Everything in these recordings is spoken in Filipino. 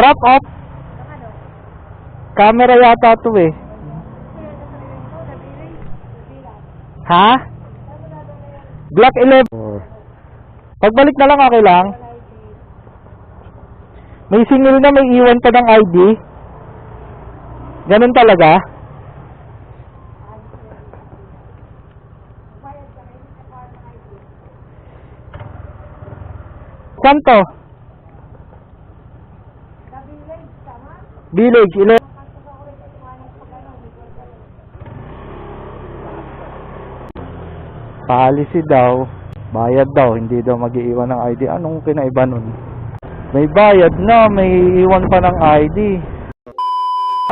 Drop off. Camera yata to eh. Ha? Block 11. Pagbalik na lang, okay lang. May singil na may iwan pa ng ID. Ganun talaga. Saan to? Village 11. Policy daw, bayad daw, hindi daw mag-iiwan ng ID. Anong kinaiba nun? May bayad na, may iwan pa ng ID.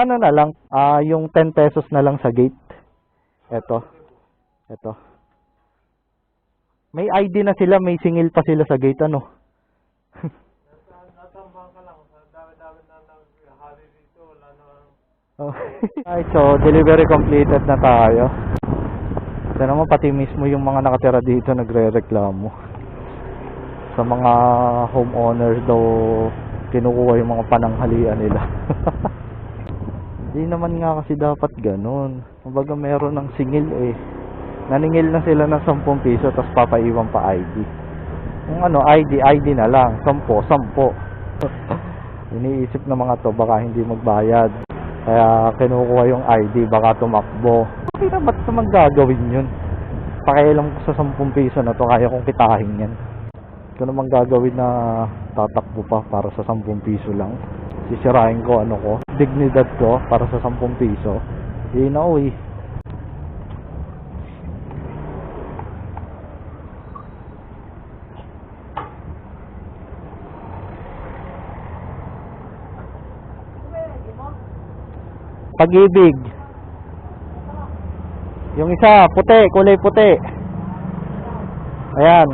Ano na lang, yung 10 pesos na lang sa gate. Eto. May ID na sila, may singil pa sila sa gate, ano? Alright, so delivery completed na tayo. Ito naman pati mismo yung mga nakatira dito nagre-reklamo. Sa mga homeowners daw kinukuha yung mga pananghalian nila. Hindi naman nga kasi dapat ganun. Kumbaga meron ng singil eh. Naningil na sila ng 10 piso tapos papaiwan pa ID. Kung ano, ID na lang. 10. Iniisip ng mga to baka hindi magbayad. Kaya kinukuha yung ID, baka tumakbo. Hindi na ba't naman gagawin yun? Pakialam ko sa 10 piso na to, kaya kong kitahin yan. Ito naman gagawin na tatakbo pa para sa 10 piso lang. Sisirain ko ano ko, dignidad ko para sa 10 piso. Hindi na uwi. Pag-ibig. Yung isa, puti, kulay puti. Ayan.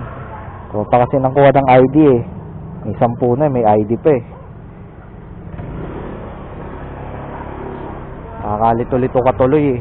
So, pa kasi nangkuha ng ID eh. May 10 na, may ID pa eh. Nakakalito-lito ka tuloy eh.